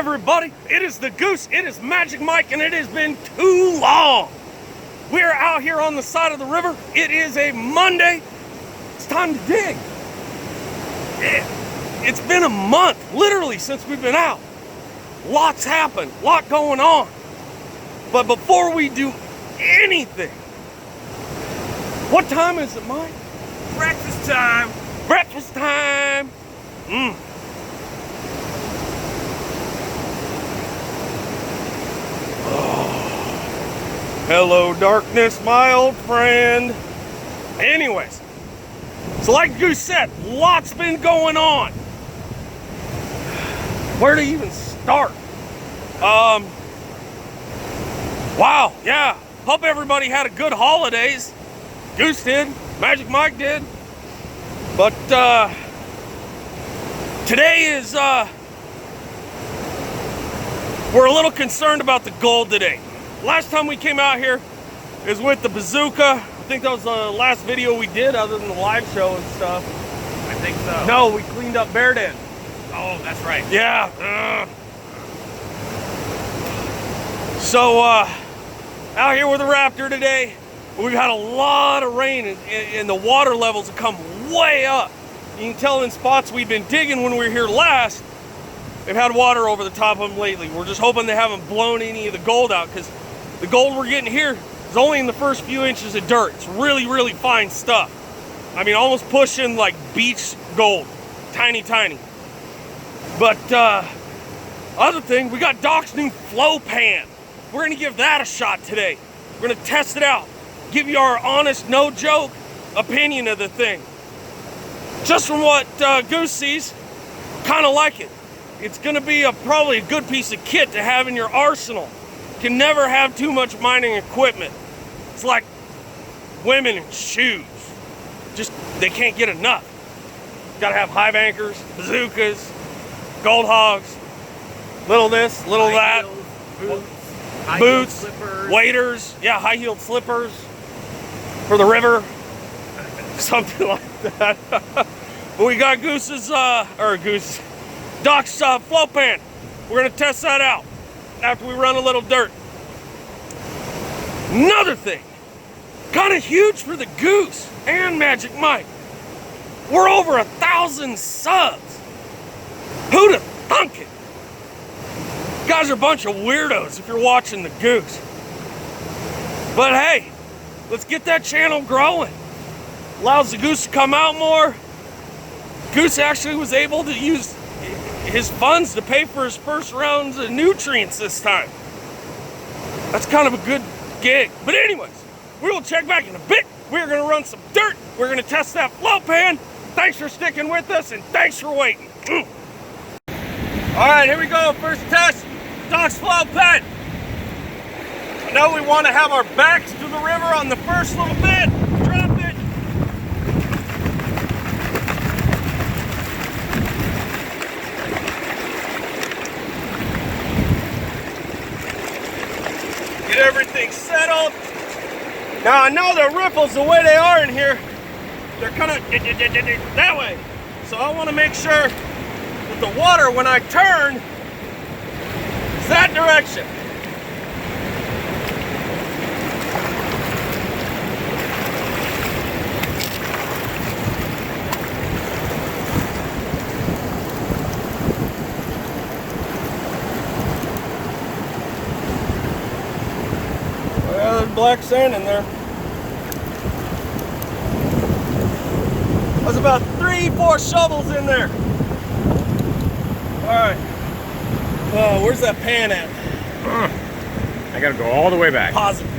everybody, it is the Goose, it is Magic Mike, and it has been too long. We are out here on the side of the river. It is a Monday. It's time to dig. It's been a month, literally, since we've been out. Lots happened, lot going on. But before we do anything, what time is it, Mike? Breakfast time. Breakfast time. Hello, darkness, my old friend. Anyways, so like Goose said, lots been going on. Where to even start? Wow, yeah. Hope everybody had a good holidays. Goose did, Magic Mike did. But today is, we're a little concerned about the gold today. Last time we came out here is with the bazooka. I think that was the last video we did other than the live show and stuff. I think so. No, we cleaned up Bear Den. Oh, that's right. Yeah. So, out here with the Raptor today, we've had a lot of rain and the water levels have come way up. You can tell in spots we've been digging when we were here last, they've had water over the top of them lately. We're just hoping they haven't blown any of the gold out, because the gold we're getting here is only in the first few inches of dirt. It's really, really fine stuff. I mean, almost pushing like beach gold. Tiny, tiny. But other thing, we got Doc's new flow pan. We're gonna give that a shot today. We're gonna test it out. Give you our honest, no joke opinion of the thing. Just from what Goose sees, kind of like it. It's gonna be probably a good piece of kit to have in your arsenal. Can never have too much mining equipment. It's like women in shoes. Just, they can't get enough. Gotta have hive anchors, bazookas, gold hogs, little this, little that. Boots, waders, yeah, high-heeled slippers for the river, something like that. But we got Doc's flow pan. We're gonna test that out after we run a little dirt. Another thing, kind of huge for the Goose and Magic Mike. We're over 1,000 subs. Who'd have thunk it? You guys are a bunch of weirdos if you're watching the Goose. But hey, let's get that channel growing. Allows the Goose to come out more. Goose actually was able to use his funds to pay for his first rounds of nutrients this time. That's kind of a good gig. But anyways, we will check back in a bit. We're gonna run some dirt. We're gonna test that flow pan. Thanks for sticking with us and thanks for waiting. All right, here we go, first test. Doc's flow pan. I know we want to have our backs to the river on the first little bit. Drop it. Get everything settled. Now I know the riffles, the way they are in here, they're kind of that way. So I want to make sure that the water, when I turn, is that direction. Well, there's black sand in there. There's about 3-4 shovels in there. All right. Where's that pan at? I gotta go all the way back. Positive.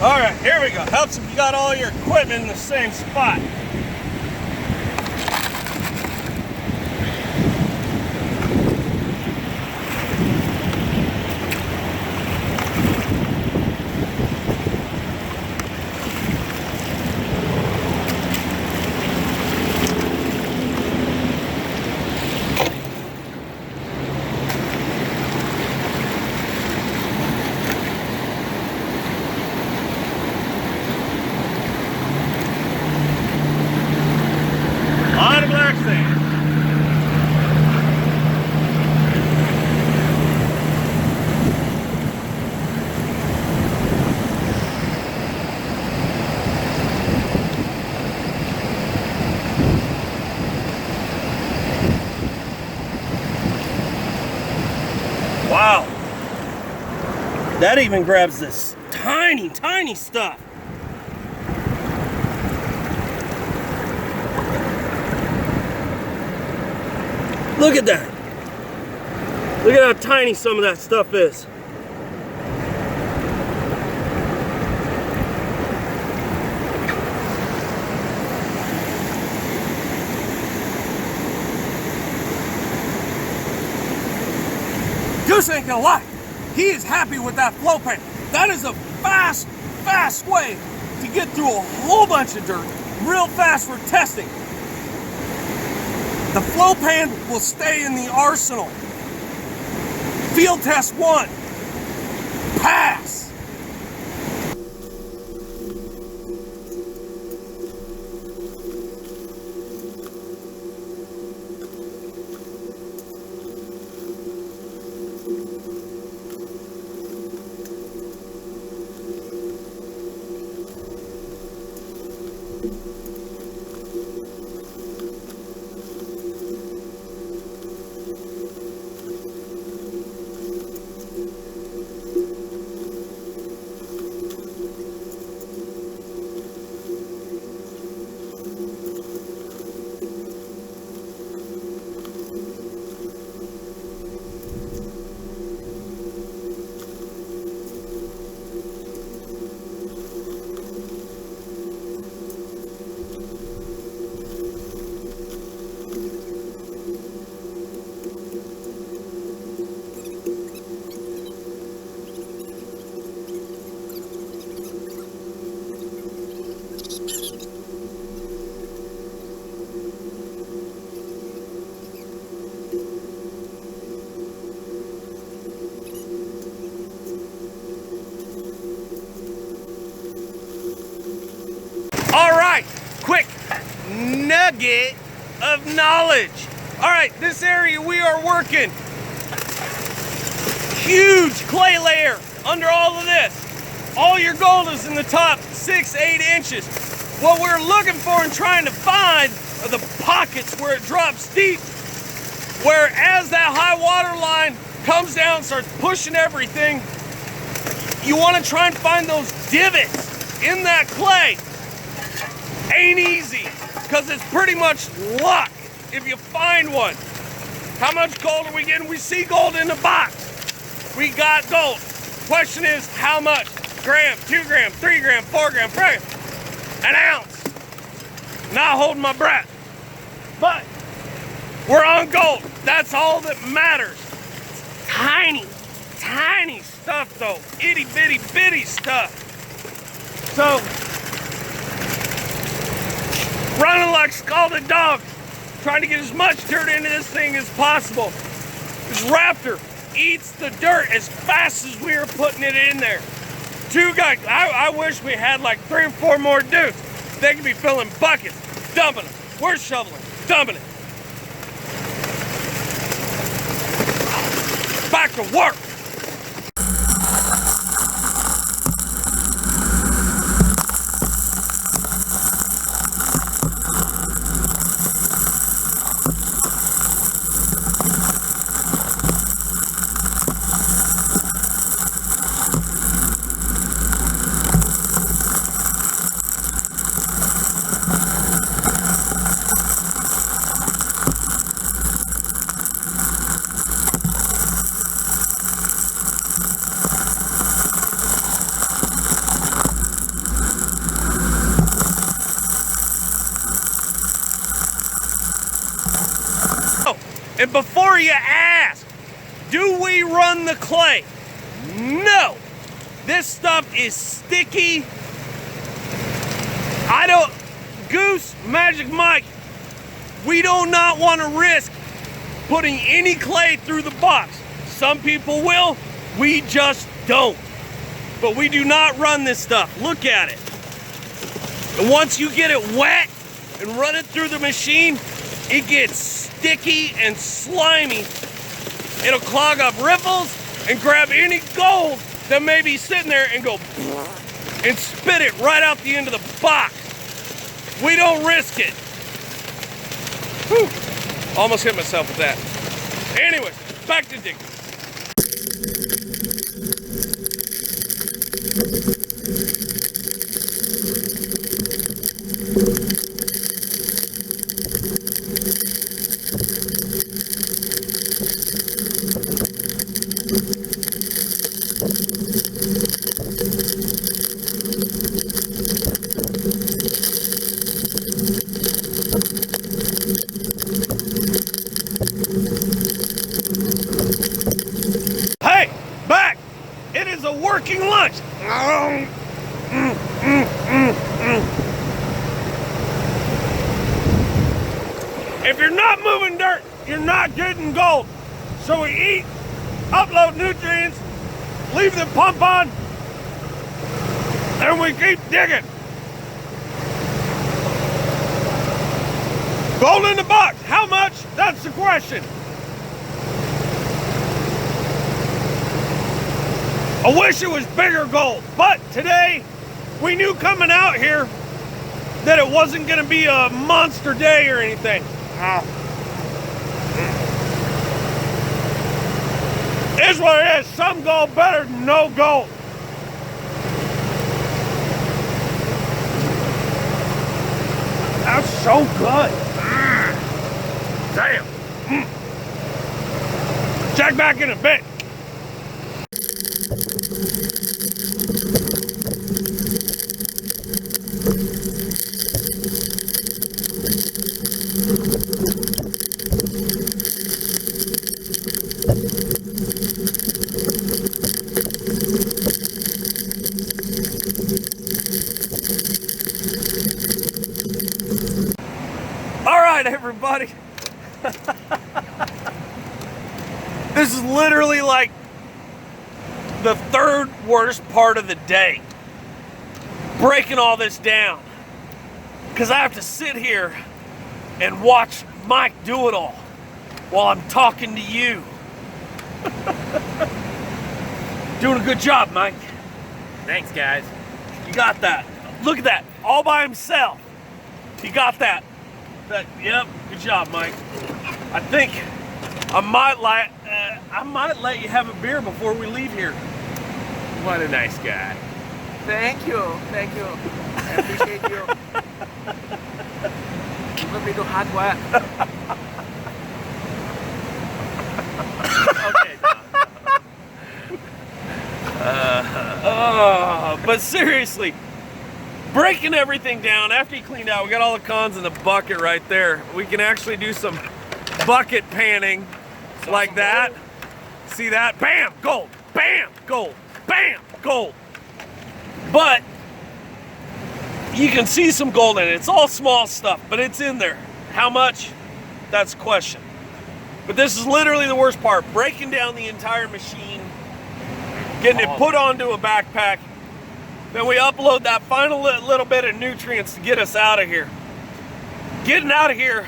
All right, here we go. Helps if you got all your equipment in the same spot. That even grabs this tiny, tiny stuff. Look at that. Look at how tiny some of that stuff is. Goose ain't gonna lie, he is happy with that flow pan. That is a fast, fast way to get through a whole bunch of dirt real fast for testing. The flow pan will stay in the arsenal. Field test 1, pass. All right, quick nugget of knowledge. All right, this area we are working. Huge clay layer under all of this. All your gold is in the top 6-8 inches. What we're looking for and trying to find are the pockets where it drops deep, where as that high water line comes down, starts pushing everything, you want to try and find those divots in that clay. Ain't easy, because it's pretty much luck if you find one. How much gold are we getting? We see gold in the box. We got gold. Question is, how much? Gram, 2 gram, 3 gram, 4 gram, 5 gram, an ounce. Not holding my breath. But we're on gold. That's all that matters. Tiny, tiny stuff though. Itty bitty bitty stuff. So, running like scalded dog, trying to get as much dirt into this thing as possible. This raptor eats the dirt as fast as we are putting it in there. 2 guys, I wish we had like 3 or 4 more dudes. They could be filling buckets, dumping them. We're shoveling, dumping it. Back to work. And before you ask, do we run the clay? No. This stuff is sticky. Goose, Magic Mike, we do not want to risk putting any clay through the box. Some people will, we just don't. But we do not run this stuff. Look at it. And once you get it wet and run it through the machine, it gets sticky and slimy. It'll clog up riffles and grab any gold that may be sitting there and go and spit it right out the end of the box. We don't risk it. Whew. Almost hit myself with that. Anyways, back to digging. Hey, back! It is a working lunch. If you're not moving dirt, you're not getting gold. So we eat, upload nutrients, leave the pump on, and we keep digging. Gold in the box. How much? That's the question. I wish it was bigger gold, but today we knew coming out here that it wasn't going to be a monster day or anything. Is what it is. Some gold better than no gold. That's so good. Damn. Check back in a bit. All right, everybody. This is literally like the third worst part of the day. Breaking all this down. Because I have to sit here and watch Mike do it all while I'm talking to you. Doing a good job, Mike. Thanks, guys. You got that. Look at that. All by himself. He got that. Yep. Good job, Mike. I think I might let you have a beer before we leave here. What a nice guy. Thank you. I appreciate you. You let me do hard work. Okay, But seriously, breaking everything down after you cleaned out, we got all the cons in the bucket right there. We can actually do some bucket panning like that. See that? Bam, gold. Bam, gold. Bam, gold. But you can see some gold in it. It's all small stuff, but it's in there. How much? That's the question. But this is literally the worst part. Breaking down the entire machine, getting it put onto a backpack. Then we upload that final little bit of nutrients to get us out of here. Getting out of here,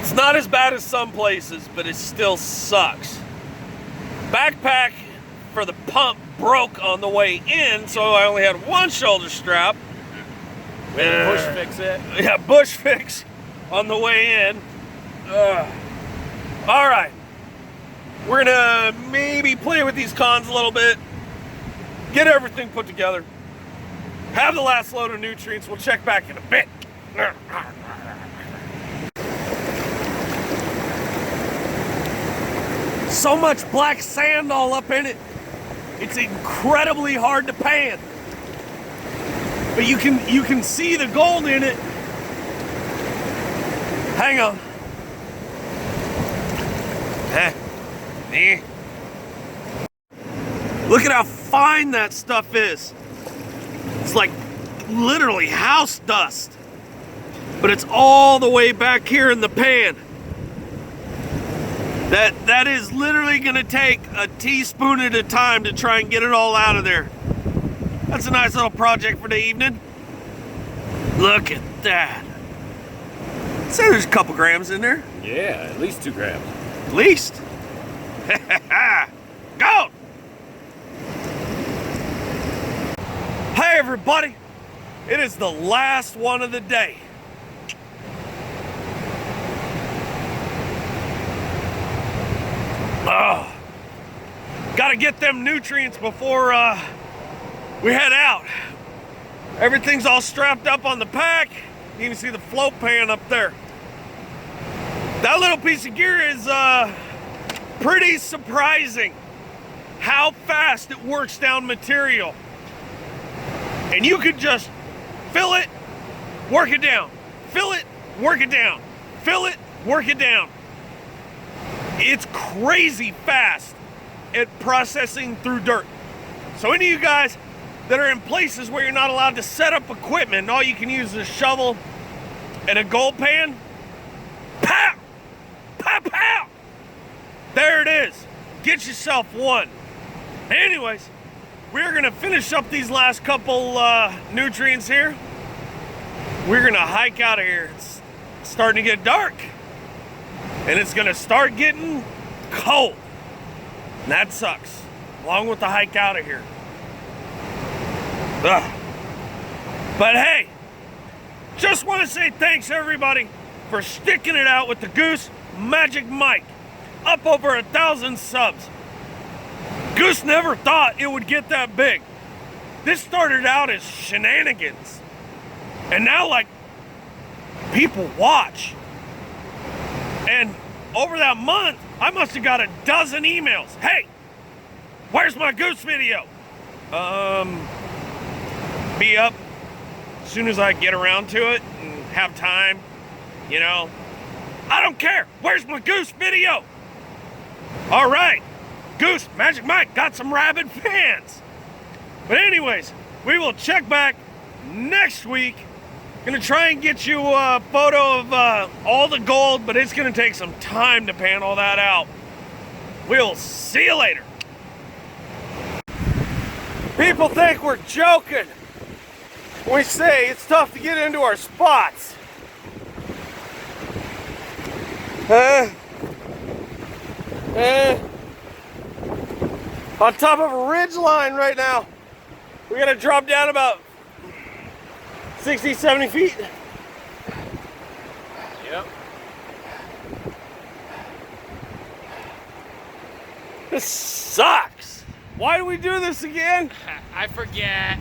it's not as bad as some places, but it still sucks. Backpack for the pump broke on the way in, so I only had one shoulder strap. we had to push fix it. Yeah, bush fix on the way in. All right. We're gonna maybe play with these cons a little bit. Get everything put together. Have the last load of nutrients. We'll check back in a bit. So much black sand all up in it. It's incredibly hard to pan. But you can see the gold in it. Hang on. Look at how fine that stuff is. It's like literally house dust. But it's all the way back here in the pan. That is literally gonna take a teaspoon at a time to try and get it all out of there. That's a nice little project for the evening. Look at that. Say there's a couple grams in there. Yeah, at least 2 grams. At least. Go! Hey everybody, it is the last one of the day. Oh, Got to get them nutrients before we head out. Everything's all strapped up on the pack. You can see the float pan up there. That little piece of gear is pretty surprising how fast it works down material. And you could just fill it, work it down, fill it, work it down, fill it, work it down. It's crazy fast at processing through dirt. So any of you guys that are in places where you're not allowed to set up equipment and all you can use is a shovel and a gold pan, pow, pow, pow. There it is. Get yourself one. Anyways, we're gonna finish up these last couple nutrients here. We're gonna hike out of here. It's starting to get dark and it's gonna start getting cold. And that sucks, along with the hike out of here. Ugh. But hey, just want to say thanks everybody for sticking it out with the Goose Magic Mike. Up over 1,000 subs. Goose never thought it would get that big. This started out as shenanigans. And now, like, people watch. And over that month, I must have got 12 emails. Hey, where's my Goose video? Be up as soon as I get around to it and have time, you know. I don't care. Where's my Goose video? All right, Goose Magic Mike got some rabid fans. But anyways, we will check back next week. Gonna try and get you a photo of all the gold, but it's gonna take some time to pan all that out. We'll see you later. People think we're joking when we say it's tough to get into our spots. On top of a ridge line right now. We gotta drop down about 60, 70 feet. Yep. This sucks. Why do we do this again? I forget.